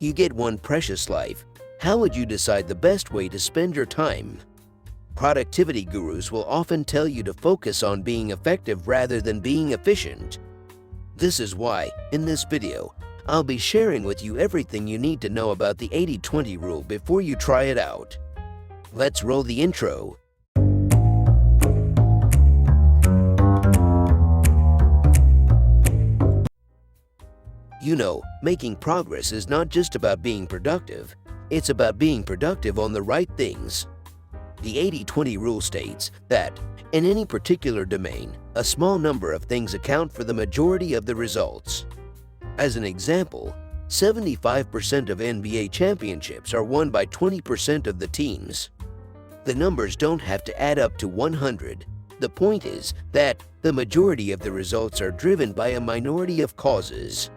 You get one precious life. How would you decide the best way to spend your time? Productivity gurus will often tell you to focus on being effective rather than being efficient. This is why, in this video, I'll be sharing with you everything you need to know about the 80-20 rule before you try it out. Let's roll the intro. You know, making progress is not just about being productive, it's about being productive on the right things. The 80-20 rule states that, in any particular domain, a small number of things account for the majority of the results. As an example, 75% of NBA championships are won by 20% of the teams. The numbers don't have to add up to 100. The point is that the majority of the results are driven by a minority of causes.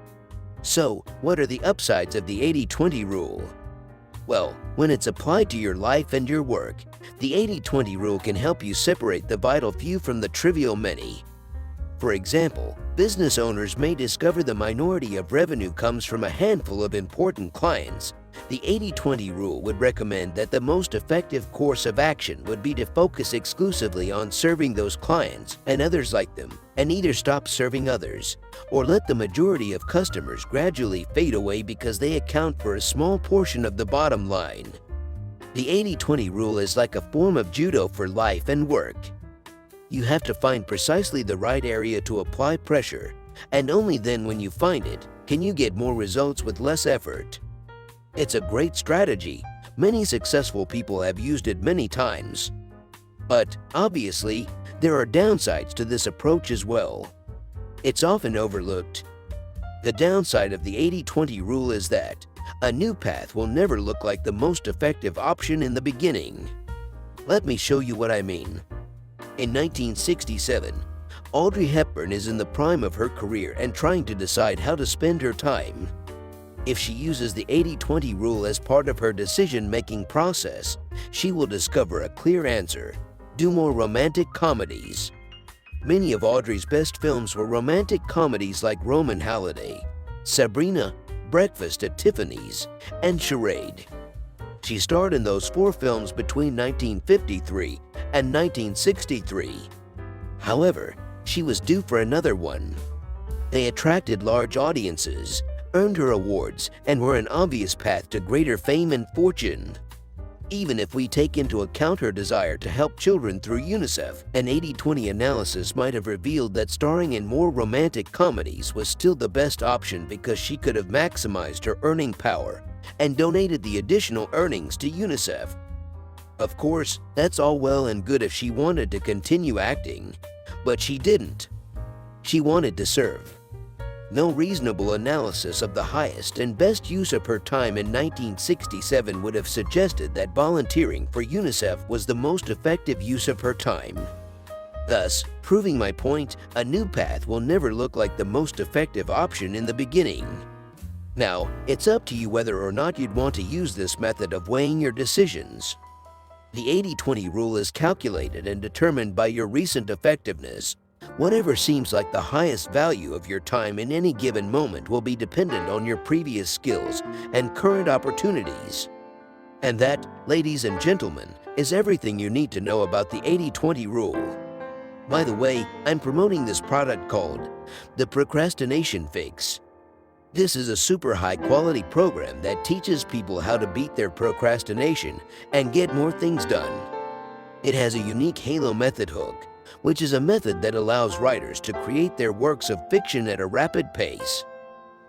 So, what are the upsides of the 80-20 rule? Well, when it's applied to your life and your work, the 80-20 rule can help you separate the vital few from the trivial many. For example, business owners may discover the minority of revenue comes from a handful of important clients. The 80-20 rule would recommend that the most effective course of action would be to focus exclusively on serving those clients and others like them, and either stop serving others, or let the majority of customers gradually fade away because they account for a small portion of the bottom line. The 80-20 rule is like a form of judo for life and work. You have to find precisely the right area to apply pressure, and only then when you find it can you get more results with less effort. It's a great strategy. Many successful people have used it many times. But, obviously, there are downsides to this approach as well. It's often overlooked. The downside of the 80-20 rule is that a new path will never look like the most effective option in the beginning. Let me show you what I mean. In 1967, Audrey Hepburn is in the prime of her career and trying to decide how to spend her time. If she uses the 80-20 rule as part of her decision-making process, she will discover a clear answer: do more romantic comedies. Many of Audrey's best films were romantic comedies like Roman Holiday, Sabrina, Breakfast at Tiffany's, and Charade. She starred in those 4 films between 1953 and 1963. However, she was due for another one. They attracted large audiences, earned her awards, and were an obvious path to greater fame and fortune. Even if we take into account her desire to help children through UNICEF, an 80-20 analysis might have revealed that starring in more romantic comedies was still the best option because she could have maximized her earning power and donated the additional earnings to UNICEF. Of course, that's all well and good if she wanted to continue acting, but she didn't. She wanted to serve. No reasonable analysis of the highest and best use of her time in 1967 would have suggested that volunteering for UNICEF was the most effective use of her time. Thus, proving my point, a new path will never look like the most effective option in the beginning. Now, it's up to you whether or not you'd want to use this method of weighing your decisions. The 80-20 rule is calculated and determined by your recent effectiveness. Whatever seems like the highest value of your time in any given moment will be dependent on your previous skills and current opportunities. And that, ladies and gentlemen, is everything you need to know about the 80-20 rule. By the way, I'm promoting this product called the Procrastination Fix. This is a super high-quality program that teaches people how to beat their procrastination and get more things done. It has a unique Halo method hook, which is a method that allows writers to create their works of fiction at a rapid pace.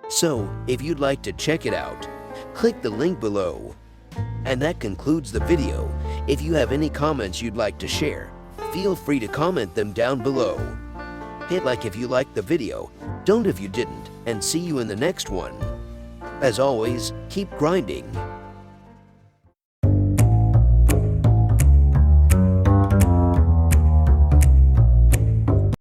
So, if you'd like to check it out, click the link below. And that concludes the video. If you have any comments you'd like to share, feel free to comment them down below. Hit like if you liked the video, don't if you didn't, and see you in the next one. As always, keep grinding.